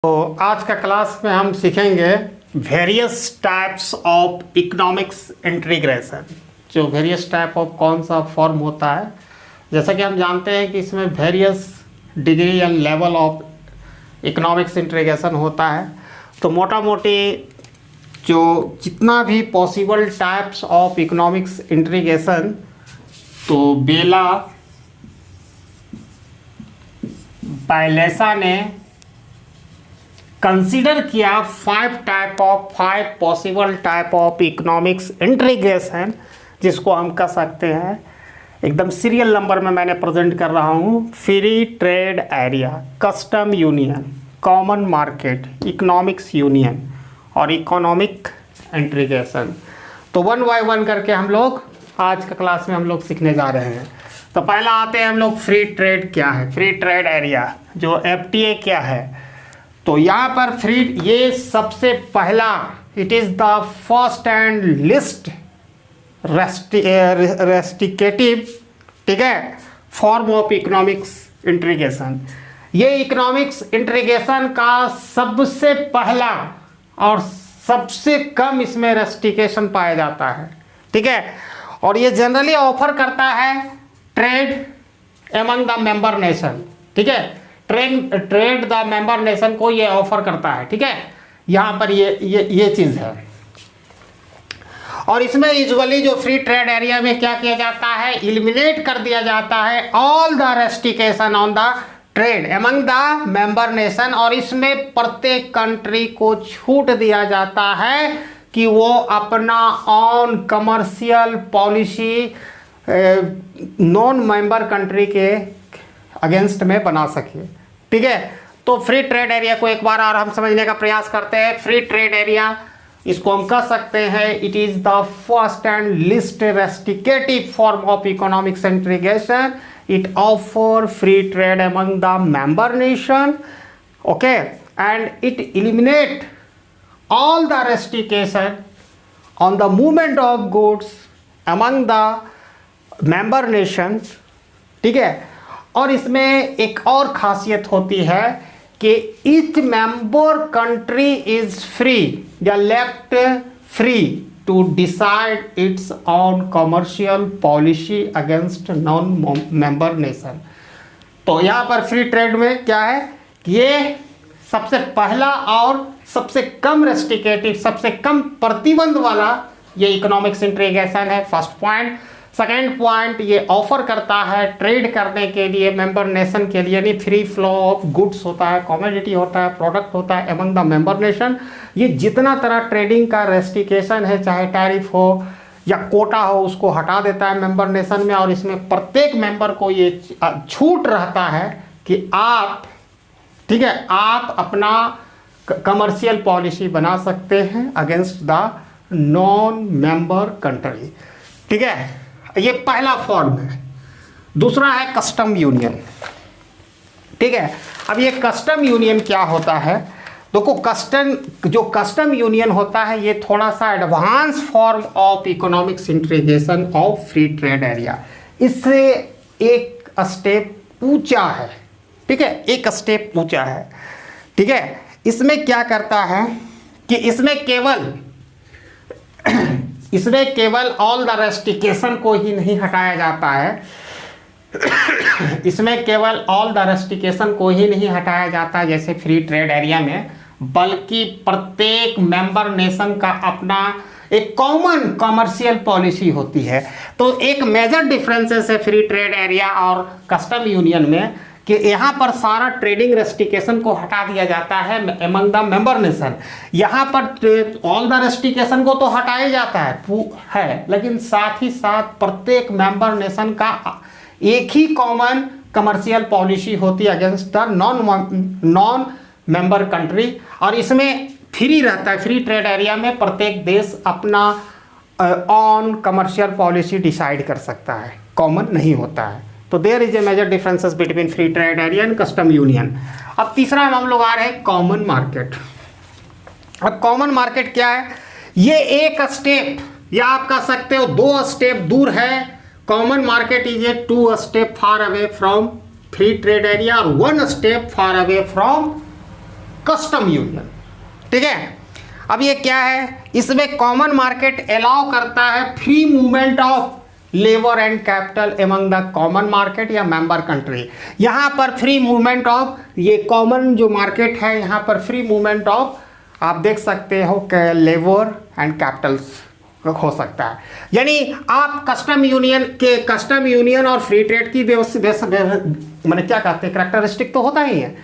तो आज का क्लास में हम सीखेंगे various types of economics integration. जो वेरियस टाइप ऑफ कौन सा फॉर्म होता है, जैसा कि हम जानते हैं कि इसमें various degree and level of economics integration होता है। तो मोटा मोटी जो जितना भी possible types of economics integration, तो बेला बायलेसा ने कंसीडर किया 5 possible type of economics integration, जिसको हम कह सकते हैं एकदम सीरियल नंबर में मैंने प्रेजेंट कर रहा हूँ। Free trade area, custom union, common market, economics union और इकोनॉमिक इंटीग्रेशन। तो 1 बाय 1 करके हम लोग आज का क्लास में हम लोग सीखने जा रहे हैं। तो पहला आते हैं हम लोग फ्री ट्रेड क्या है, फ्री ट्रेड एरिया जो FTA क्या है। तो यहाँ पर फ्री, ये सबसे पहला, it is the first and list restrictive, ठीक है, फॉर्म ऑफ इकोनॉमिक्स इंटीग्रेशन। ये इकोनॉमिक्स इंटीग्रेशन का सबसे पहला और सबसे कम इसमें रेस्ट्रिक्शन पाया जाता है, ठीक है। और ये जनरली ऑफर करता है trade among the member nation, ठीक है। ट्रेड द मेंबर नेशन को ये ऑफर करता है, ठीक है। यहाँ पर ये चीज़ है। और इसमें यूजुअली जो फ्री ट्रेड एरिया में क्या किया जाता है, एलिमिनेट कर दिया जाता है all the restriction on the trade among the member nation. और इसमें प्रत्येक कंट्री को छूट दिया जाता है कि वो अपना on commercial policy non member country के अगेंस्ट में बना सके, ठीक है। तो फ्री ट्रेड एरिया को एक बार और हम समझने का प्रयास करते हैं। फ्री ट्रेड एरिया, इसको हम कह सकते हैं it is the first and list restrictive form of economics integration. It offer free trade among the member nation, okay, and it eliminate all the restriction on the movement of goods among the member nation, ठीक है। और इसमें एक और खासियत होती है कि each member country is free या left free to decide its own commercial policy against non member nation. तो यहाँ पर फ्री ट्रेड में क्या है, ये सबसे पहला और सबसे कम रेस्ट्रिक्टिव, सबसे कम प्रतिबंध वाला ये इकोनॉमिक्स इंटीग्रेशन है, फर्स्ट पॉइंट। सेकेंड पॉइंट, ये ऑफर करता है ट्रेड करने के लिए मेंबर नेशन के लिए, यानी फ्री फ्लो ऑफ गुड्स होता है, कमोडिटी होता है, प्रोडक्ट होता है अमंग द मेंबर नेशन। ये जितना तरह ट्रेडिंग का रेस्ट्रिक्शन है, चाहे टैरिफ हो या कोटा हो, उसको हटा देता है मेंबर नेशन में। और इसमें प्रत्येक मेंबर को ये छूट रहता है कि आप, ठीक है, आप अपना कमर्शियल पॉलिसी बना सकते हैं against the non member country, ठीक है। ये पहला फॉर्म है। दूसरा है कस्टम यूनियन, ठीक है। अब ये कस्टम यूनियन क्या होता है, देखो कस्टम यूनियन होता है, ये थोड़ा सा advance form of economics integration of free trade area. इससे एक स्टेप ऊंचा है, ठीक है, एक स्टेप ऊंचा है, ठीक है। इसमें क्या करता है कि इसमें केवल ऑल द रेस्ट्रिक्शन को ही नहीं हटाया जाता है इसमें केवल ऑल द रेस्ट्रिक्शन को ही नहीं हटाया जाता जैसे फ्री ट्रेड एरिया में, बल्कि प्रत्येक मेंबर नेशन का अपना एक कॉमन कमर्शियल पॉलिसी होती है। तो एक मेजर डिफरेंसेस है फ्री ट्रेड एरिया और कस्टम यूनियन में कि यहाँ पर सारा ट्रेडिंग रेस्ट्रिक्शन को हटा दिया जाता है अमंग द मेंबर नेशन। यहाँ पर ऑल द रेस्ट्रिक्शन को तो हटाया जाता है, लेकिन साथ ही साथ प्रत्येक मेंबर नेशन का एक ही कॉमन कमर्शियल पॉलिसी होती है against the non member country. और इसमें फ्री रहता है, फ्री ट्रेड एरिया में प्रत्येक देश अपना ऑन कमर्शियल पॉलिसी डिसाइड कर सकता है, कॉमन नहीं होता है। तो there is a major differences between free trade area and custom union. अब तीसरा हम लोग आ रहे हैं कॉमन मार्केट। अब कॉमन मार्केट क्या है, ये एक स्टेप या आप कह सकते हो 2 स्टेप दूर है। Common market is a 2 step far away from free trade area और 1 step far away from custom union, ठीक है। अब ये क्या है, इसमें कॉमन मार्केट अलाउ करता है free movement of labour and capital among the common market या मेंबर कंट्री। यहाँ पर फ्री मूवमेंट ऑफ, ये कॉमन जो मार्केट है यहाँ पर फ्री मूवमेंट ऑफ आप देख सकते हो कि लेबर एंड कैपिटल्स हो सकता है। यानी आप कस्टम यूनियन और फ्री ट्रेड की मैंने क्या कहते हैं कैरेक्टरिस्टिक तो होता ही है।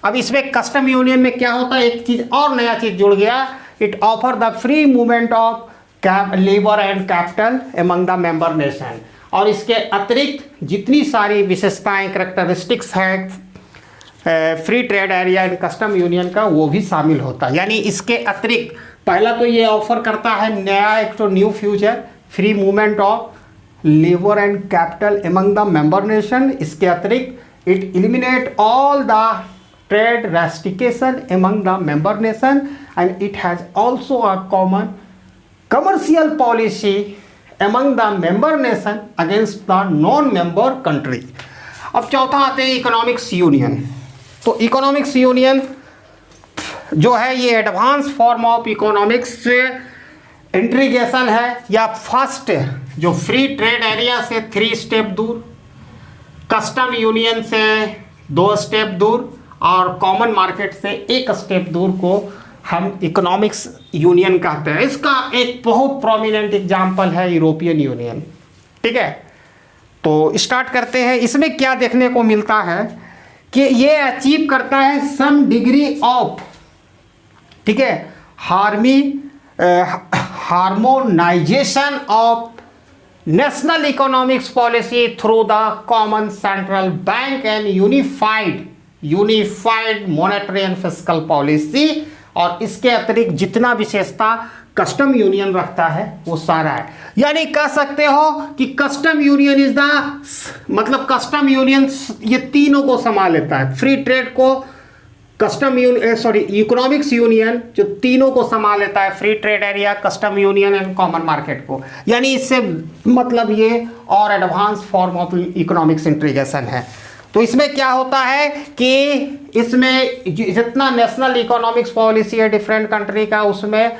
अब इसमें कस्टम यूनियन में क्या होता है, एक चीज और नया चीज जुड़ गया, it offer the free movement of labour and capital among the member nation. और इसके अतिरिक्त जितनी सारी विशेषताएं कैरेक्टरिस्टिक्स हैं free trade area and custom union का वो भी शामिल होता है। यानी इसके अतिरिक्त पहला तो ये ऑफर करता है नया एक तो new future free movement of labour and capital among the member nation. इसके अतिरिक्त it eliminate all the trade restriction among the member nation and it has also a common commercial policy among the member nation against the non-member country। अब चौथा आते हैं economics union. तो economics union जो है ये advance form of economics integration है या फर्स्ट जो फ्री ट्रेड एरिया से 3 स्टेप दूर, कस्टम यूनियन से 2 स्टेप दूर और कॉमन मार्केट से 1 स्टेप दूर को हम इकोनॉमिक्स यूनियन कहते हैं। इसका एक बहुत प्रोमिनेंट एग्जाम्पल है यूरोपियन यूनियन, ठीक है। तो स्टार्ट करते हैं। इसमें क्या देखने को मिलता है कि ये अचीव करता है सम डिग्री ऑफ, ठीक है, harmonisation of national economics policy through the common central bank and unified monetary and fiscal policy. और इसके अतिरिक्त जितना विशेषता कस्टम यूनियन रखता है वो सारा है। यानी कह सकते हो कि कस्टम यूनियन इज द मतलब कस्टम यूनियन ये तीनों को संभाल लेता है, फ्री ट्रेड को कस्टम इकोनॉमिक्स यूनियन जो तीनों को संभाल लेता है, free trade area, custom union and common market को। यानी इससे मतलब ये और advance form of economics integration है। तो इसमें क्या होता है कि इसमें जितना नेशनल इकोनॉमिक्स पॉलिसी है डिफरेंट कंट्री का, उसमें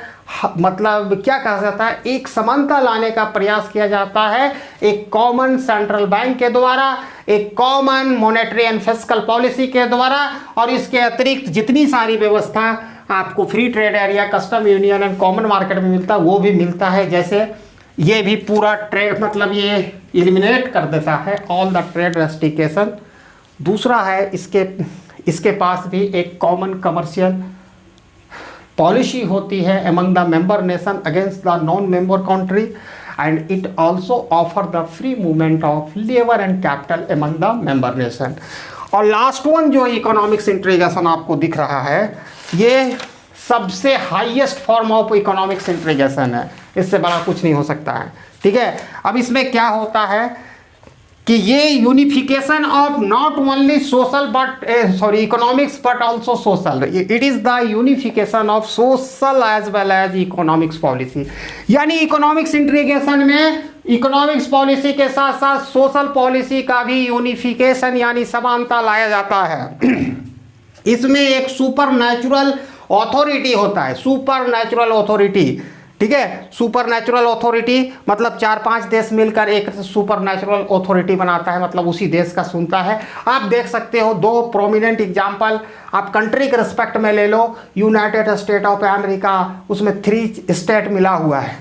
मतलब क्या कहा जाता है, एक समानता लाने का प्रयास किया जाता है एक कॉमन सेंट्रल बैंक के द्वारा, एक common monetary and fiscal policy के द्वारा। और इसके अतिरिक्त जितनी सारी व्यवस्था आपको free trade area, custom union and common market में मिलता है वो भी मिलता है। जैसे ये भी पूरा ट्रेड मतलब ये एलिमिनेट कर देता है ऑल द ट्रेड रेस्ट्रिक्शन। दूसरा है इसके पास भी एक कॉमन कमर्शियल पॉलिसी होती है among the member nation against the non-member country and it also offer the free movement of labor and capital among the member nation। और लास्ट वन जो economics integration आपको दिख रहा है ये सबसे highest form of economics integration है, इससे बड़ा कुछ नहीं हो सकता है, ठीक है। अब इसमें क्या होता है कि ये unification of not only social but economics but also social, it is the unification of social as well as economics policy. यानी इकोनॉमिक्स इंटीग्रेशन में इकोनॉमिक्स पॉलिसी के साथ साथ सोशल पॉलिसी का भी यूनिफिकेशन यानी समानता लाया जाता है। इसमें एक सुपर नेचुरल अथॉरिटी होता है, सुपर नेचुरल अथॉरिटी, ठीक है। सुपर नेचुरल अथॉरिटी मतलब 4-5 देश मिलकर एक सुपर नेचुरल अथॉरिटी बनाता है, मतलब उसी देश का सुनता है। आप देख सकते हो 2 प्रोमिनेंट एग्जाम्पल आप कंट्री के रिस्पेक्ट में ले लो, यूनाइटेड स्टेट ऑफ अमेरिका, उसमें 3 स्टेट मिला हुआ है,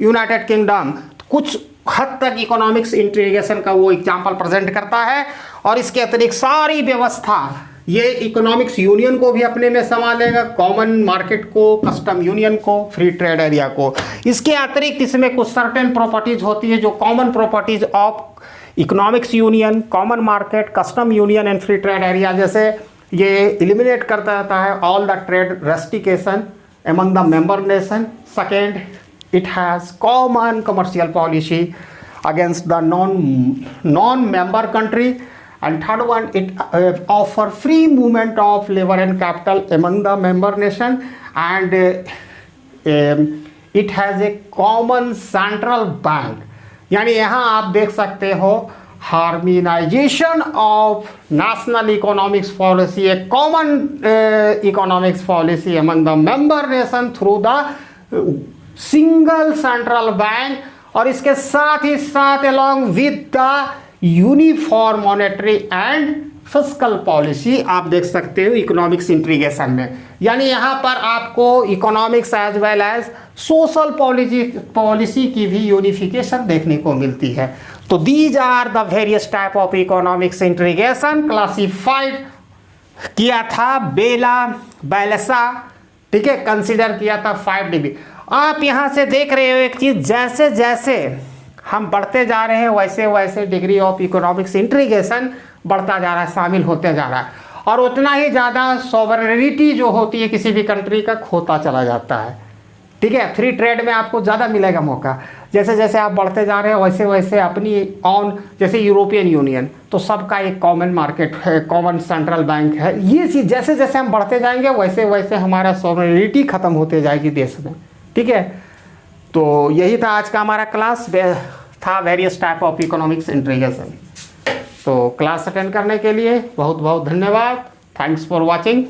यूनाइटेड किंगडम, कुछ हद तक इकोनॉमिक्स इंटीग्रेशन का वो एग्जाम्पल प्रेजेंट करता है। और इसके अतिरिक्त सारी व्यवस्था ये इकोनॉमिक्स यूनियन को भी अपने में संभालेगा, कॉमन मार्केट को, कस्टम यूनियन को, फ्री ट्रेड एरिया को। इसके अतिरिक्त इसमें कुछ सर्टेन प्रॉपर्टीज होती है जो common properties of economics union, common market, custom union and free trade area, जैसे ये एलिमिनेट करता रहता है all the trade restriction among the member nation. Second, it has common commercial policy against the non member country. And third one, it offer free movement of labor and capital among the member nation and it has a common central bank। यानी यहाँ आप देख सकते हो harmonisation of national economics policy, a common economics policy among the member nation through the single central bank, और इसके साथ ही साथ along with the uniform monetary and fiscal policy आप देख सकते हो इकोनॉमिक्स इंटीग्रेशन में। यानी यहाँ पर आपको economics as well as social policy की भी यूनिफिकेशन देखने को मिलती है। तो these are the various type of economics integration classified किया था बेलसा, ठीक है, कंसिडर किया था 5 डिग्री। आप यहाँ से देख रहे हो एक चीज, जैसे जैसे हम बढ़ते जा रहे हैं वैसे वैसे डिग्री ऑफ इकोनॉमिक्स इंटीग्रेशन बढ़ता जा रहा है, शामिल होते जा रहा है, और उतना ही ज़्यादा सॉवरेनिटी जो होती है किसी भी कंट्री का खोता चला जाता है। ठीक है, फ्री ट्रेड में आपको ज़्यादा मिलेगा मौका। जैसे जैसे आप बढ़ते जा रहे हैं वैसे वैसे अपनी ऑन, जैसे यूरोपियन यूनियन तो सबका एक कॉमन मार्केट है, कॉमन सेंट्रल बैंक है। ये चीज़ जैसे जैसे हम बढ़ते जाएंगे वैसे वैसे हमारा सॉवरेनिटी ख़त्म होते जाएगी देश में। ठीक है, तो यही था आज का हमारा क्लास, था various type of economics integration. तो क्लास अटेंड करने के लिए बहुत बहुत धन्यवाद। Thanks for watching.